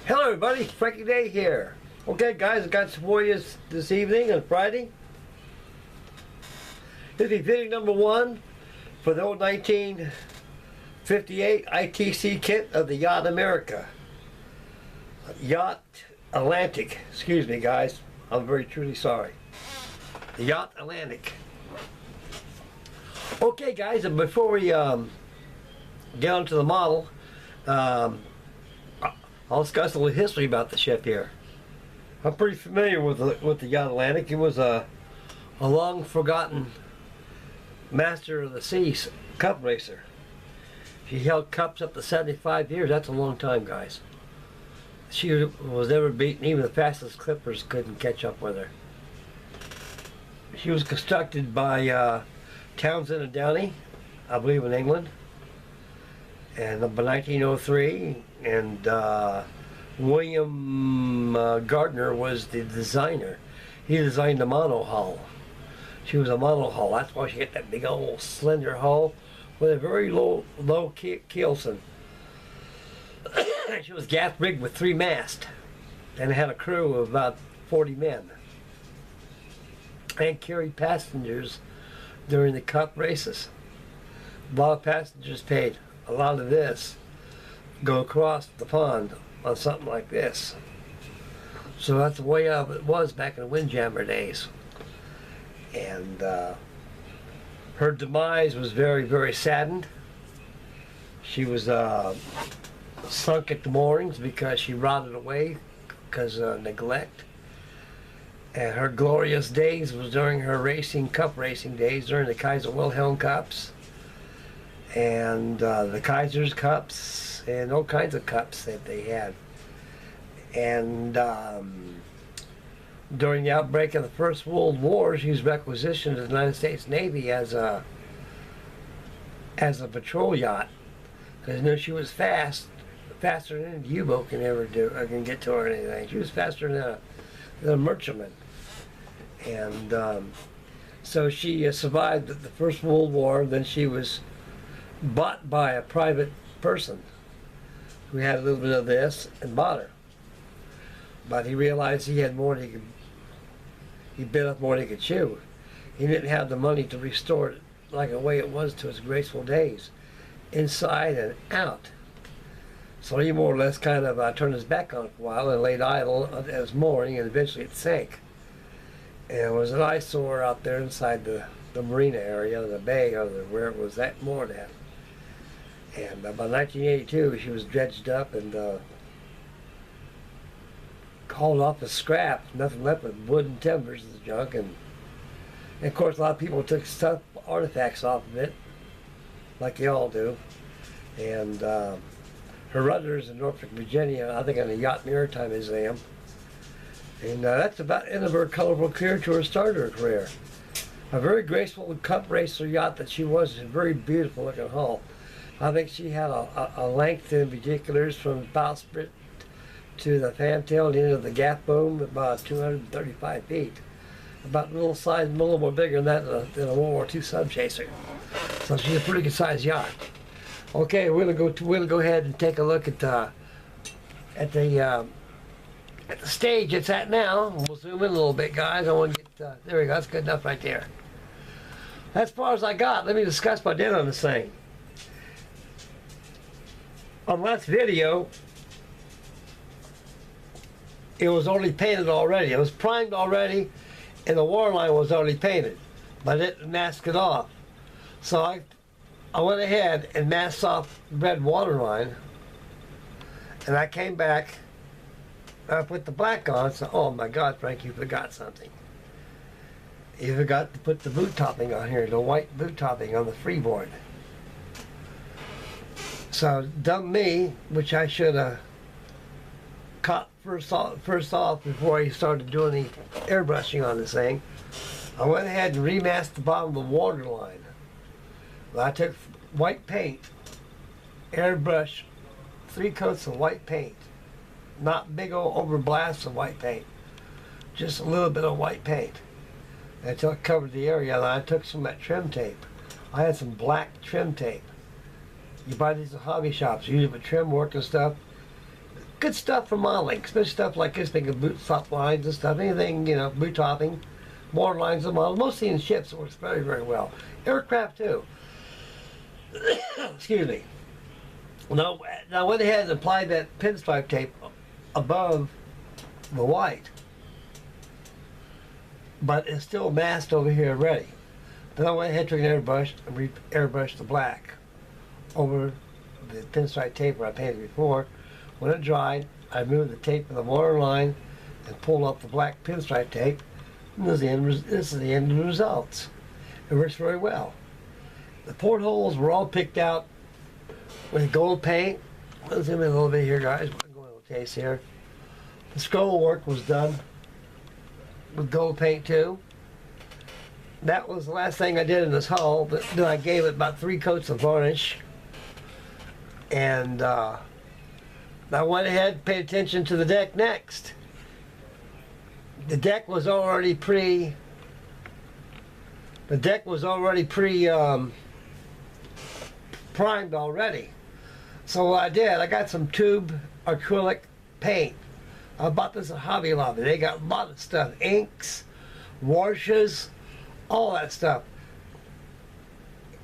Hello everybody, Frankie Day here. Okay guys, I got some for you this evening on Friday. This will be video number 1 for the old 1958 ITC kit of the Yacht America. Yacht Atlantic, excuse me guys, I'm very truly sorry. The Yacht Atlantic. Okay guys, and before we get onto the model, I'll discuss a little history about the ship here. I'm pretty familiar with the Yacht Atlantic. It was a long forgotten master of the seas cup racer. She held cups up to 75 years. That's a long time, guys. She was never beaten. Even the fastest clippers couldn't catch up with her. She was constructed by Townsend and Downey, I believe in England, and by 1903, and William Gardner was the designer. He designed the monohull. She was a monohull. That's why she had that big old slender hull with a very low keelson. She was gaff rigged with 3 masts and had a crew of about 40 men, and carried passengers during the cup races. A lot of passengers paid a lot of this go across the pond on something like this. So that's the way it was back in the windjammer days. And her demise was very, very saddened. She was sunk at the moorings because she rotted away because of neglect. And her glorious days was during her cup racing days, during the Kaiser Wilhelm Cups and the Kaiser's Cups and all kinds of cups that they had. And during the outbreak of the First World War, she was requisitioned to the United States Navy as a patrol yacht, because she was faster than any U-boat can ever do. I can get to her or anything. She was faster than a merchantman. And so she survived the First World War. Then she was bought by a private person who had a little bit of this and bought her. But he realized he had more than he bit off more than he could chew. He didn't have the money to restore it like the way it was to its graceful days, inside and out. So he more or less kind of turned his back on it for a while and laid idle at his mooring, and eventually it sank. And it was an eyesore out there inside the marina area, the bay, or where it was that moored at. And by 1982, she was dredged up and hauled off as scrap. Nothing left but wood and timbers and junk. And of course, a lot of people took stuff, artifacts off of it, like they all do. And her rudder's in Norfolk, Virginia, I think on the Yacht Maritime Museum. And that's about the end of her colorful career to her starter career. A very graceful cup racer yacht that she was, a very beautiful looking hull. I think she had a length in particulars from the bowsprit to the fantail, the end of the gaff boom, about 235 feet. About a little size, a little more bigger than that than a World War II subchaser. So she's a pretty good sized yacht. Okay, we're gonna go ahead and take a look at the stage it's at now. We'll zoom in a little bit, guys. I want to get there we go. That's good enough right there. As far as I got, let me discuss what I did on this thing. On last video, it was already painted already. It was primed already, and the waterline was already painted, but I didn't mask it off. So I went ahead and masked off the red waterline, and I came back and I put the black on. So, oh my God, Frank, you forgot something. You forgot to put the boot topping on here, the white boot topping on the freeboard. So, dumb me, which I should have caught first off before I started doing the airbrushing on this thing. I went ahead and remasked the bottom of the waterline. I took white paint, airbrush, 3 coats of white paint, not big old overblasts of white paint, just a little bit of white paint, until it covered the area. And I took some of that trim tape. I had some black trim tape. You buy these at hobby shops, usually for trim work and stuff. good stuff for modeling, especially stuff like this, making boot top lines and stuff, anything, you know, boot topping, water lines of model, mostly in ships. It works very, very well. Aircraft too. Excuse me. Now I went ahead and applied that pinstripe tape above the white, but it's still masked over here ready. Then I went ahead and took an airbrush and airbrushed the black over the pinstripe tape where I painted before. When it dried, I removed the tape from the water line and pulled off the black pinstripe tape. And this is the end of the results. It works very well. The portholes were all picked out with gold paint. Let's zoom in a little bit here, guys. We're going to case here. The scroll work was done with gold paint too. That was the last thing I did in this hull, but then I gave it about 3 coats of varnish. And I went ahead and paid attention to the deck next. The deck was already primed already. So what I did, I got some tube acrylic paint. I bought this at Hobby Lobby. They got a lot of stuff, inks, washes, all that stuff.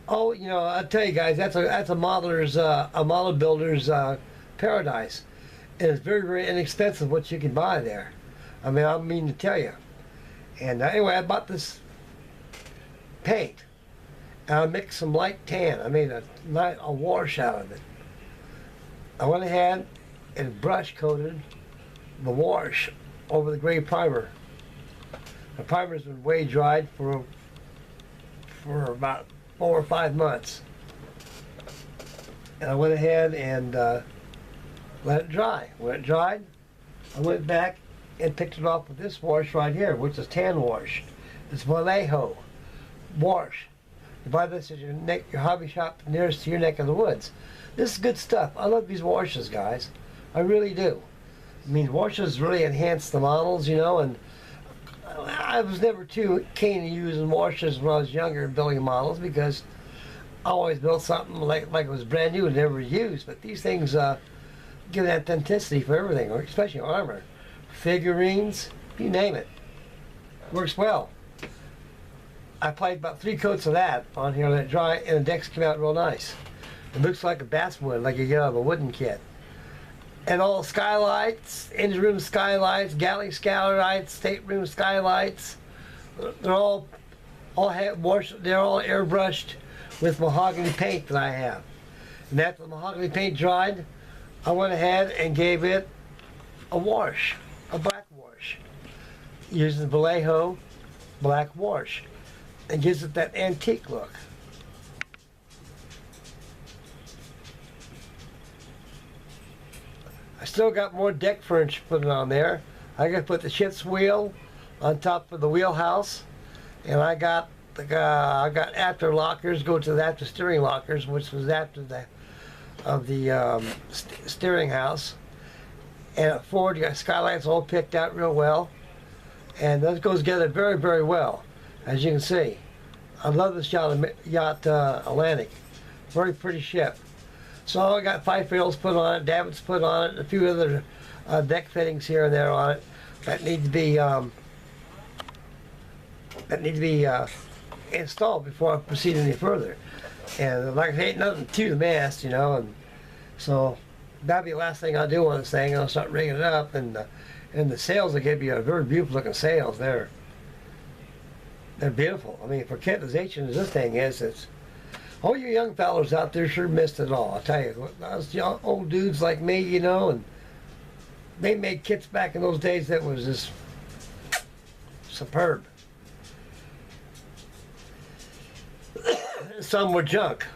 Oh, you know, I'll tell you guys, that's a modeler's, a model builder's paradise. And it's very, very inexpensive what you can buy there. I mean, I mean to tell you. And anyway, I bought this paint. And I mixed some light tan. I made a wash out of it. I went ahead and brush coated the wash over the gray primer. The primer's been way dried for about 4 or 5 months. And I went ahead and let it dry. When it dried, I went back and picked it off with this wash right here, which is tan wash. It's Vallejo wash. You buy this at your hobby shop nearest to your neck of the woods. This is good stuff. I love these washes, guys. I really do. I mean, washes really enhance the models, you know, and I was never too keen to using washes when I was younger and building models because I always built something like it was brand new and never used. But these things give authenticity for everything, especially armor, figurines, you name it. Works well. I applied about 3 coats of that on here, let it dry, and the decks came out real nice. It looks like a basswood, like you get out of a wooden kit. And all skylights, engine room skylights, galley skylights, stateroom skylights, they're all washed, they're all airbrushed with mahogany paint that I have. And after the mahogany paint dried, I went ahead and gave it a wash, a black wash, using the Vallejo black wash. It gives it that antique look. I still got more deck furniture put on there. I got to put the ship's wheel on top of the wheelhouse, and I got after lockers go to the after steering lockers, which was after the steering house. And at forward, you got skylights all picked out real well, and that goes together very, very well, as you can see. I love this Yacht Atlantic. Very pretty ship. So I got 5 rails put on it, davits put on it, and a few other deck fittings here and there on it that need to be installed before I proceed any further. And like I say, ain't nothing to the mast, you know, and so that'll be the last thing I'll do on this thing. I'll start rigging it up, and the sails will give you a very beautiful looking sails. They're beautiful. I mean, for kidization as this thing is, it's all you young fellas out there sure missed it all. I tell you, those young, old dudes like me, you know, and they made kits back in those days that was just superb. Some were junk,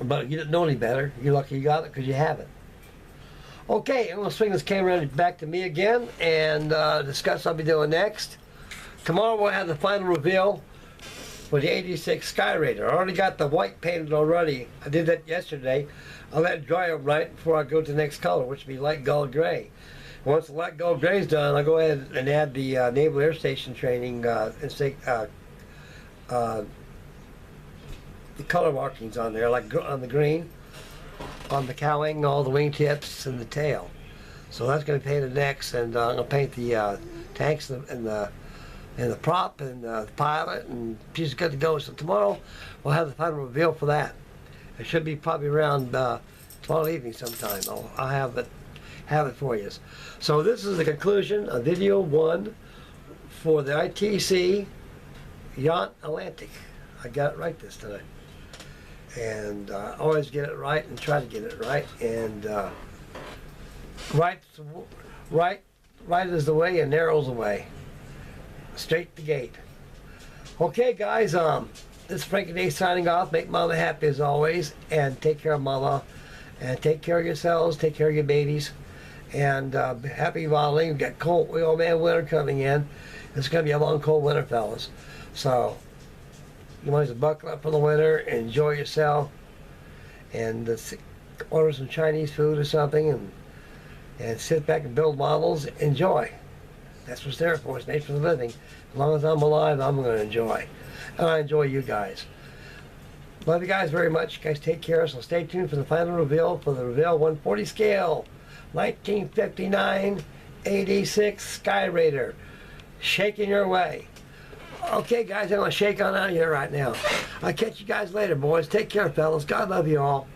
but you didn't know any better. You're lucky you got it because you have it. Okay, I'm going to swing this camera back to me again and discuss what I'll be doing next. Tomorrow we'll have the final reveal for the 86 Sky Raider. I already got the white painted already. I did that yesterday. I'll let it dry overnight before I go to the next color, which will be light gold gray. Once the light gold gray is done, I'll go ahead and add the Naval Air Station training the color markings on there, like on the green. on the cowling, all the wingtips, and the tail. So that's going to be painted next, and I'm going to paint the tanks and the prop and the pilot, and she's good to go. So tomorrow we'll have the final reveal for that. It should be probably around tomorrow evening sometime. I'll have it for you. So this is the conclusion of video 1 for the ITC Yacht Atlantic. I got it right this time. And I always get it right and try to get it right. And right is the way and narrow's the way. Straight to gate. Okay, guys, this is Frankie Day signing off. Make Mama happy as always, and take care of Mama, and take care of yourselves, take care of your babies, and happy modeling. We've got cold, oh man, winter coming in. It's going to be a long, cold winter, fellas. So you might as well buckle up for the winter, enjoy yourself, and order some Chinese food or something, and sit back and build models. Enjoy. That's what's there for. It's made for the living. As long as I'm alive, I'm going to enjoy. And I enjoy you guys. Love you guys very much. You guys take care. So stay tuned for the final reveal for the Reveal 140 scale. 1959 86 Sky Raider. Shaking your way. Okay, guys, I'm going to shake on out of here right now. I'll catch you guys later, boys. Take care, fellas. God love you all.